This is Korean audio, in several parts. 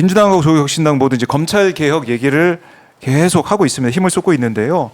민주당하고 조국혁신당 모두 이제 검찰 개혁 얘기를 계속 하고 있습니다. 힘을 쏟고 있는데요.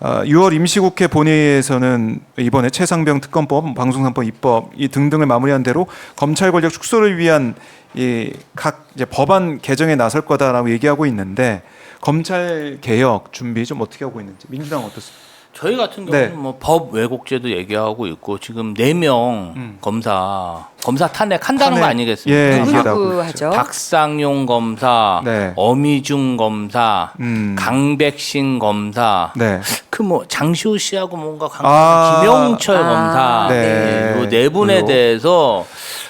6월 임시국회 본회의에서는 이번에 최상병 특검법, 방송산법 입법 이 등등을 마무리한 대로 검찰 권력 축소를 위한 이 각 이제 법안 개정에 나설 거다라고 얘기하고 있는데 검찰 개혁 준비 좀 어떻게 하고 있는지 민주당 어떻습니까? 저희 같은 경우는 네. 뭐 법 왜곡죄도 얘기하고 있고 지금 4명 검사 탄핵한다는 거 아니겠습니까? 예, 이게 누구 하죠? 박상용 검사, 네. 어미중 검사, 강백신 검사, 네. 그 뭐 장시호 씨하고 뭔가 아. 김영철 검사, 네. 네 분에 그리고 대해서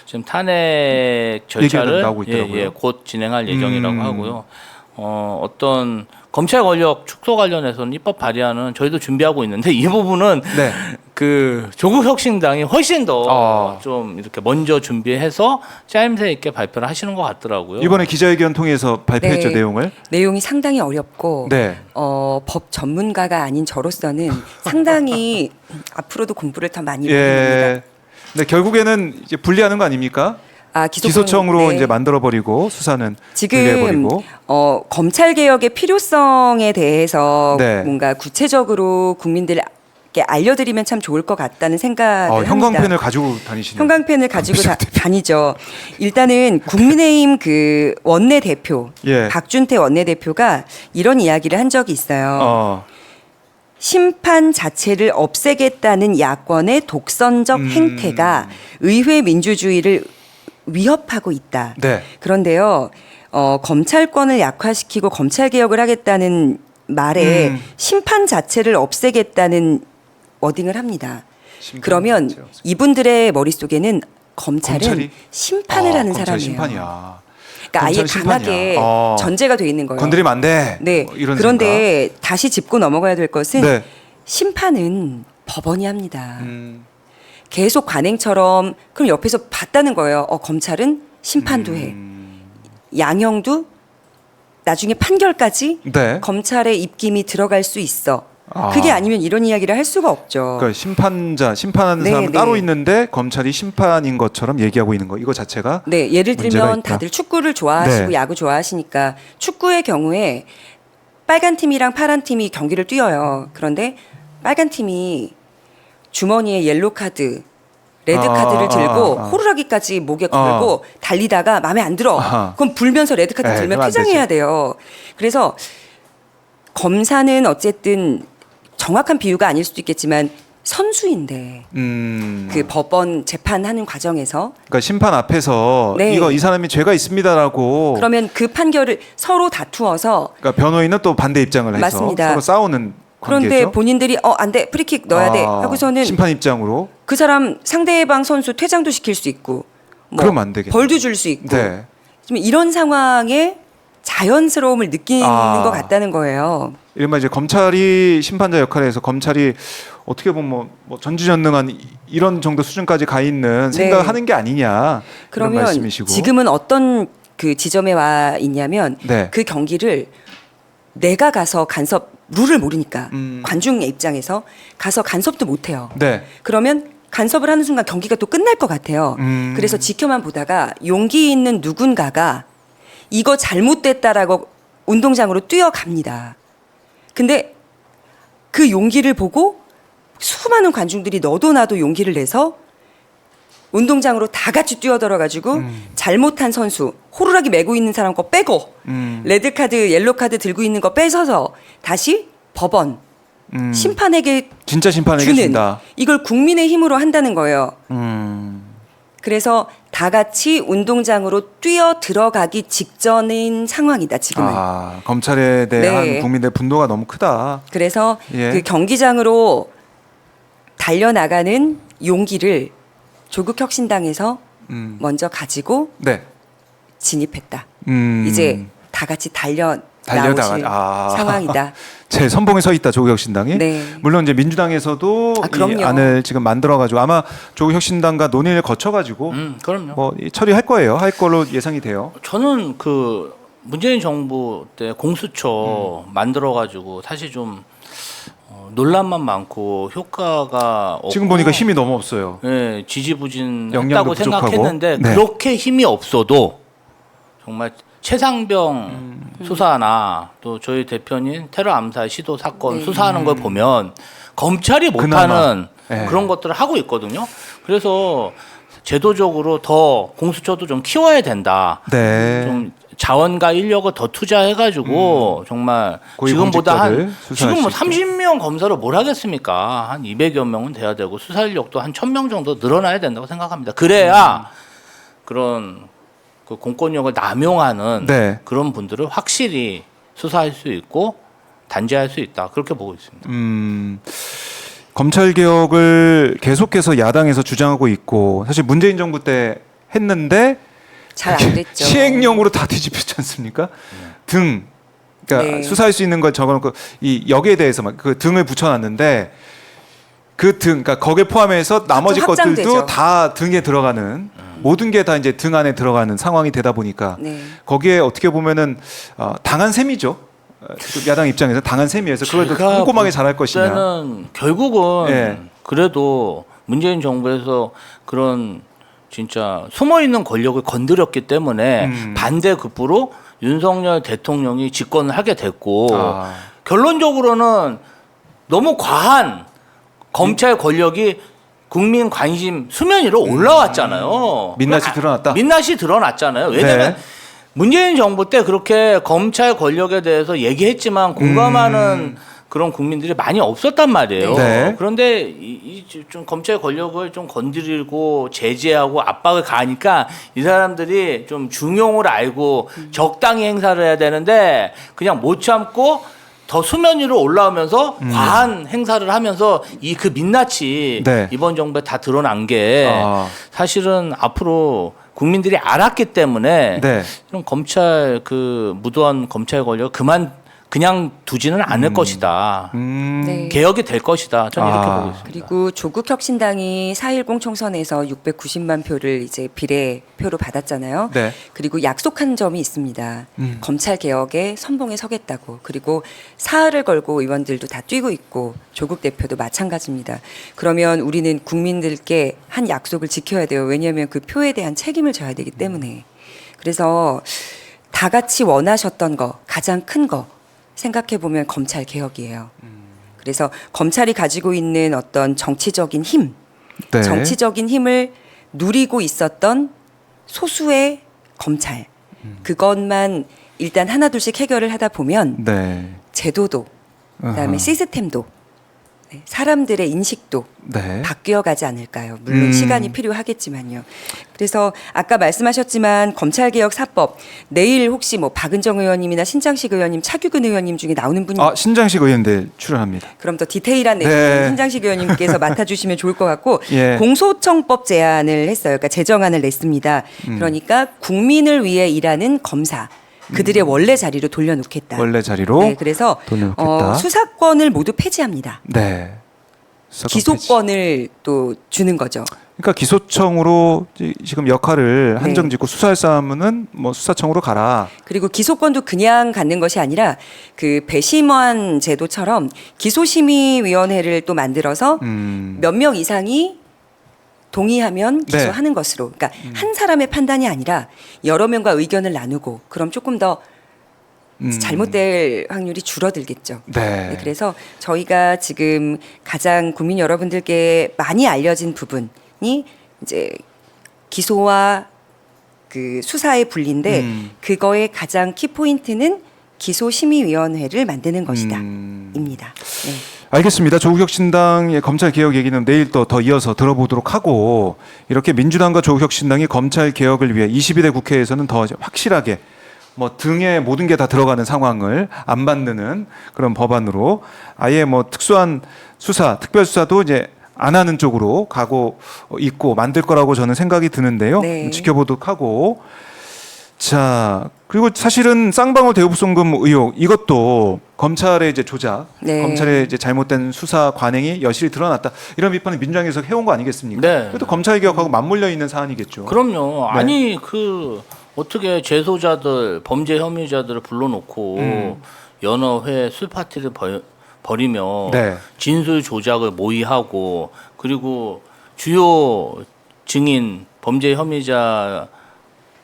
지금 탄핵 절차를 나오고 있더라고요. 곧 진행할 예정이라고 하고요. 어떤 검찰 권력 축소 관련해서는 입법 발의안은 저희도 준비하고 있는데 이 부분은 네. 그 조국혁신당이 훨씬 더 좀 이렇게 먼저 준비해서 짜임새 있게 발표를 하시는 것 같더라고요. 이번에 기자회견 통해서 발표했죠, 네. 내용을. 내용이 상당히 어렵고 네. 법 전문가가 아닌 저로서는 상당히 앞으로도 공부를 더 많이 해야 됩니다. 예. 근데 결국에는 이제 분리하는 거 아닙니까? 기소청으로 네. 이제 만들어 버리고 수사는 지금 분리해버리고. 검찰 개혁의 필요성에 대해서 네. 뭔가 구체적으로 국민들에게 알려드리면 참 좋을 것 같다는 생각을 합니다. 형광펜을 가지고 다니시는. 형광펜을 가지고 다니죠. 일단은 국민의힘 그 원내대표 예. 박준태 원내대표가 이런 이야기를 한 적이 있어요. 심판 자체를 없애겠다는 야권의 독선적 행태가 의회 민주주의를 위협하고 있다. 네. 그런데요, 검찰권을 약화시키고 검찰 개혁을 하겠다는 말에 심판 자체를 없애겠다는 워딩을 합니다. 그러면 자체 없애겠다. 이분들의 머릿속에는 검찰은 검찰이? 심판을 하는 검찰 사람이에요. 심판이야. 그러니까 아예 검찰 강하게 심판이야. 전제가 돼 있는 거예요. 건드리면 안 돼. 네. 뭐 이런 그런데 다시 짚고 넘어가야 될 것은 생각. 네. 심판은 법원이 합니다. 음. 계속 관행처럼 그럼 옆에서 봤다는 거예요. 검찰은 심판도 해. 양형도 나중에 판결까지 네. 검찰의 입김이 들어갈 수 있어. 아. 그게 아니면 이런 이야기를 할 수가 없죠. 그러니까 심판하는 네, 사람은 네. 따로 있는데 검찰이 심판인 것처럼 얘기하고 있는 거. 이거 자체가 네, 예를 문제가 들면 있다. 다들 축구를 좋아하시고 네. 야구 좋아하시니까 축구의 경우에 빨간 팀이랑 파란 팀이 경기를 뛰어요. 그런데 빨간 팀이 주머니에 옐로 카드, 레드 카드를 들고 호루라기까지 목에 걸고 달리다가 마음에 안 들어. 아하. 그럼 불면서 레드 카드 에이, 들면 그럼 안 퇴장해야 되지. 돼요. 그래서 검사는 어쨌든 정확한 비유가 아닐 수도 있겠지만 선수인데 그 법원 재판하는 과정에서 그러니까 심판 앞에서 네. 이거 이 사람이 죄가 있습니다라고. 그러면 그 판결을 서로 다투어서 그러니까 변호인은 또 반대 입장을 해서 맞습니다. 서로 싸우는 그런데 관계죠. 본인들이 안 돼. 프리킥 넣어야 돼. 하고서는 심판 입장으로. 그 사람 상대방 선수 퇴장도 시킬 수 있고 뭐 그러면 안 되겠네요. 벌도 줄 수 있고 네. 좀 이런 상황에 자연스러움을 느끼는 것 같다는 거예요. 이른바 이제 검찰이 심판자 역할을 해서 검찰이 어떻게 보면 뭐 전지전능한 이런 정도 수준까지 가 있는 네. 생각을 하는 게 아니냐 이런 그러면 말씀이시고. 지금은 어떤 그 지점에 와 있냐면 네. 그 경기를 내가 가서 간섭 룰을 모르니까 관중의 입장에서 가서 간섭도 못 해요. 네. 그러면 간섭을 하는 순간 경기가 또 끝날 것 같아요. 그래서 지켜만 보다가 용기 있는 누군가가 이거 잘못됐다라고 운동장으로 뛰어갑니다. 근데 그 용기를 보고 수많은 관중들이 너도 나도 용기를 내서 운동장으로 다 같이 뛰어들어가지고 잘못한 선수 호루라기 메고 있는 사람 거 빼고 레드카드 옐로카드 들고 있는 거 뺏어서 다시 법원 심판에게 진짜 심판에게 주는 준다. 이걸 국민의 힘으로 한다는 거예요. 그래서 다 같이 운동장으로 뛰어 들어가기 직전인 상황이다 지금은. 검찰에 대한 네. 국민의 분노가 너무 크다. 그래서 예. 그 경기장으로 달려나가는 용기를 조국혁신당에서 먼저 가지고 네. 진입했다. 음. 이제 다 같이 나오실 상황이다. 제 선봉에 서 있다 조국혁신당이. 네. 물론 이제 민주당에서도 이 그럼요. 안을 지금 만들어가지고 아마 조국혁신당과 논의를 거쳐가지고 그럼요. 뭐 처리할 거예요. 할 걸로 예상이 돼요. 저는 그 문재인 정부 때 공수처 만들어가지고 사실 좀 논란만 많고 효과가 없고 지금 보니까 힘이 너무 없어요. 네, 지지부진했다고 역량도 부족하고. 생각했는데 네. 그렇게 힘이 없어도 정말 최상병 수사나 또 저희 대표님 테러 암살 시도 사건 네. 수사하는 걸 보면 검찰이 그나마. 못하는 네. 그런 것들을 하고 있거든요. 그래서 제도적으로 더 공수처도 좀 키워야 된다. 네. 좀 자원과 인력을 더 투자해가지고 정말 지금보다 고위공직자들 수사할 지금 뭐 수 있게. 30명 검사를 뭘 하겠습니까? 한 200여 명은 돼야 되고 수사 인력도 한 1000명 정도 늘어나야 된다고 생각합니다. 그래야 그런 그 공권력을 남용하는 네. 그런 분들을 확실히 수사할 수 있고 단죄할 수 있다. 그렇게 보고 있습니다. 검찰 개혁을 계속해서 야당에서 주장하고 있고 사실 문재인 정부 때 했는데 잘 안 됐죠. 시행령으로 다 뒤집혔지 않습니까? 등 그러니까 네. 수사할 수 있는 걸 적어놓고 이 역에 대해서만 그 등을 붙여놨는데 그 등 그러니까 거기에 포함해서 나머지 좀 것들도 확장되죠. 다 등에 들어가는 모든 게 다 이제 등 안에 들어가는 상황이 되다 보니까 네. 거기에 어떻게 보면은 당한 셈이죠. 야당 입장에서 당한 셈이어서 그걸 더 제가 꼼꼼하게 볼 잘할 것이냐. 때는 결국은 예. 그래도 문재인 정부에서 그런 진짜 숨어 있는 권력을 건드렸기 때문에 반대급부로 윤석열 대통령이 집권을 하게 됐고 아. 결론적으로는 너무 과한 검찰 권력이 국민 관심 수면 위로 올라왔잖아요. 민낯이 드러났다? 민낯이 드러났잖아요. 왜냐면 네. 문재인 정부 때 그렇게 검찰 권력에 대해서 얘기했지만 공감하는 그런 국민들이 많이 없었단 말이에요. 네. 그런데 좀 검찰 권력을 좀 건드리고 제재하고 압박을 가하니까 이 사람들이 좀 중용을 알고 적당히 행사를 해야 되는데 그냥 못 참고 더 수면 위로 올라오면서 과한 행사를 하면서 그 민낯이 네. 이번 정부에 다 드러난 게 아. 사실은 앞으로 국민들이 알았기 때문에 네. 좀 검찰 그 무도한 검찰 권력 그냥 두지는 않을 것이다. 네. 개혁이 될 것이다. 저는 이렇게 아. 보고 있습니다. 그리고 조국혁신당이 4.10 총선에서 690만 표를 이제 비례표로 받았잖아요. 네. 그리고 약속한 점이 있습니다. 검찰 개혁에 선봉에 서겠다고. 그리고 사활을 걸고 의원들도 다 뛰고 있고 조국 대표도 마찬가지입니다. 그러면 우리는 국민들께 한 약속을 지켜야 돼요. 왜냐하면 그 표에 대한 책임을 져야 되기 때문에. 그래서 다 같이 원하셨던 거, 가장 큰 거 생각해 보면 검찰 개혁이에요. 그래서 검찰이 가지고 있는 어떤 정치적인 힘, 네. 정치적인 힘을 누리고 있었던 소수의 검찰, 그것만 일단 하나둘씩 해결을 하다 보면 네. 제도도, 그다음에 아하. 시스템도, 네, 사람들의 인식도 네. 바뀌어가지 않을까요? 물론 시간이 필요하겠지만요. 그래서 아까 말씀하셨지만 검찰개혁 4법 내일 혹시 뭐 박은정 의원님이나 신장식 의원님, 차규근 의원님 중에 나오는 분이 신장식 의원들 출연합니다. 그럼 더 디테일한 내용 네. 신장식 의원님께서 맡아주시면 좋을 것 같고 예. 공소청법 제안을 했어요. 그러니까 제정안을 냈습니다. 그러니까 국민을 위해 일하는 검사 그들의 원래 자리로 돌려놓겠다. 원래 자리로 네, 그래서 돌려놓겠다. 수사권을 모두 폐지합니다. 네. 수사권 폐지. 기소권을 또 주는 거죠. 그러니까 기소청으로 지금 역할을 네. 한정짓고 수사할 사람은 뭐 수사청으로 가라. 그리고 기소권도 그냥 갖는 것이 아니라 그 배심원 제도처럼 기소심의위원회를 또 만들어서 몇 명 이상이 동의하면 네. 기소하는 것으로. 그러니까 한 사람의 판단이 아니라 여러 명과 의견을 나누고 그럼 조금 더 잘못될 확률이 줄어들겠죠. 네. 네, 그래서 저희가 지금 가장 국민 여러분들께 많이 알려진 부분이 이제 기소와 그 수사의 분리인데 그거의 가장 키 포인트는 기소심의위원회를 만드는 것이다. 입니다. 네. 알겠습니다. 조국혁신당의 검찰 개혁 얘기는 내일 또 더 이어서 들어보도록 하고 이렇게 민주당과 조국혁신당이 검찰 개혁을 위해 22대 국회에서는 더 확실하게 뭐 등에 모든 게 다 들어가는 상황을 안 만드는 그런 법안으로 아예 뭐 특수한 수사, 특별 수사도 이제 안 하는 쪽으로 가고 있고 만들 거라고 저는 생각이 드는데요. 네. 지켜보도록 하고 자 그리고 사실은 쌍방울 대우부송금 의혹 이것도 검찰의 이제 조작, 네. 검찰의 이제 잘못된 수사 관행이 여실히 드러났다 이런 비판을 민주당에서 해온 거 아니겠습니까? 네. 그래도 검찰 개혁하고 맞물려 있는 사안이겠죠. 그럼요. 네. 아니 어떻게 재소자들, 범죄 혐의자들을 불러놓고 여러 회 술 파티를 벌이며 네. 진술 조작을 모의하고 그리고 주요 증인 범죄 혐의자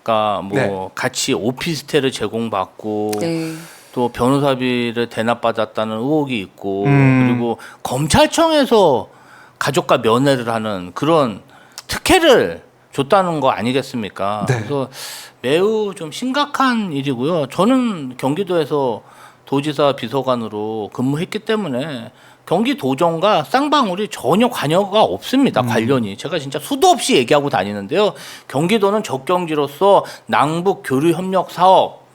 그러니까 뭐 네. 같이 오피스텔을 제공받고 네. 또 변호사비를 대납받았다는 의혹이 있고 그리고 검찰청에서 가족과 면회를 하는 그런 특혜를 줬다는 거 아니겠습니까? 네. 그래서 매우 좀 심각한 일이고요. 저는 경기도에서 도지사 비서관으로 근무했기 때문에 경기도정과 쌍방울이 전혀 관여가 없습니다. 관련이. 제가 진짜 수도 없이 얘기하고 다니는데요. 경기도는 적경지로서 남북 교류 협력 사업,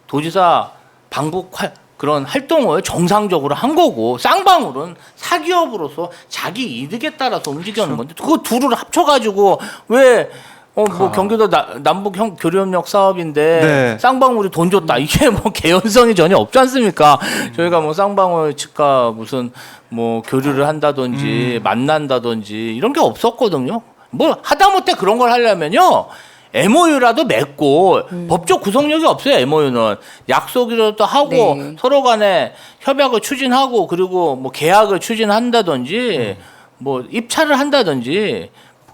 도지사 방북 그런 활동을 정상적으로 한 거고 쌍방울은 사기업으로서 자기 이득에 따라서 움직이는 건데 그거 둘을 합쳐가지고 왜 뭐 경기도 남북 교류협력 사업인데 네. 쌍방울이 돈 줬다 이게 뭐 개연성이 전혀 없지 않습니까? 저희가 뭐 쌍방울 측과 무슨 뭐 교류를 한다든지 만난다든지 이런 게 없었거든요. 뭐 하다못해 그런 걸 하려면요. MOU라도 맺고 법적 구속력이 없어요. MOU는 약속이라도 하고 네. 서로 간에 협약을 추진하고 그리고 뭐 계약을 추진한다든지 뭐 입찰을 한다든지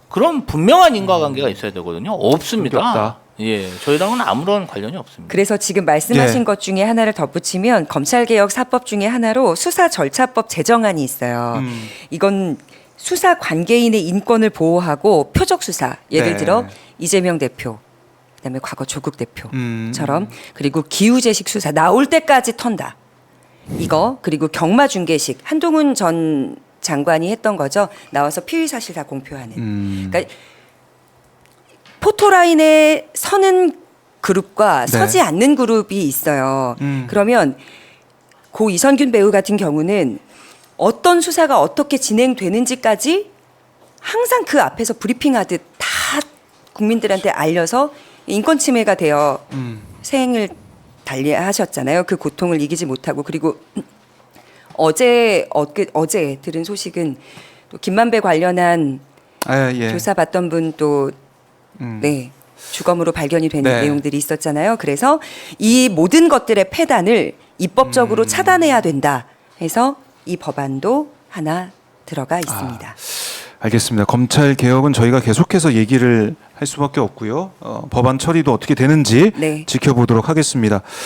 그런 분명한 인과관계가 있어야 되거든요. 없습니다. 그게 없다. 예, 저희랑은 아무런 관련이 없습니다. 그래서 지금 말씀하신 예. 것 중에 하나를 덧붙이면 검찰개혁 4법 중에 하나로 수사절차법 제정안이 있어요. 이건 수사 관계인의 인권을 보호하고 표적 수사, 예를 네. 들어 이재명 대표, 그다음에 과거 조국 대표처럼 그리고 기우제식 수사 나올 때까지 턴다. 이거 그리고 경마 중개식 한동훈 전 장관이 했던 거죠. 나와서 피의 사실 다 공표하는. 그러니까 포토라인에 서는 그룹과 네. 서지 않는 그룹이 있어요. 그러면 고 이선균 배우 같은 경우는 어떤 수사가 어떻게 진행되는지까지 항상 그 앞에서 브리핑하듯 다 국민들한테 알려서 인권 침해가 되어 생을 달리하셨잖아요. 그 고통을 이기지 못하고 그리고 어제 들은 소식은 또 김만배 관련한 예. 조사받던 분 또 네, 주검으로 발견이 된 네. 내용들이 있었잖아요. 그래서 이 모든 것들의 폐단을 입법적으로 차단해야 된다 해서 이 법안도 하나 들어가 있습니다. 알겠습니다. 검찰 개혁은 저희가 계속해서 얘기를 할 수밖에 없고요. 법안 처리도 어떻게 되는지 네. 지켜보도록 하겠습니다.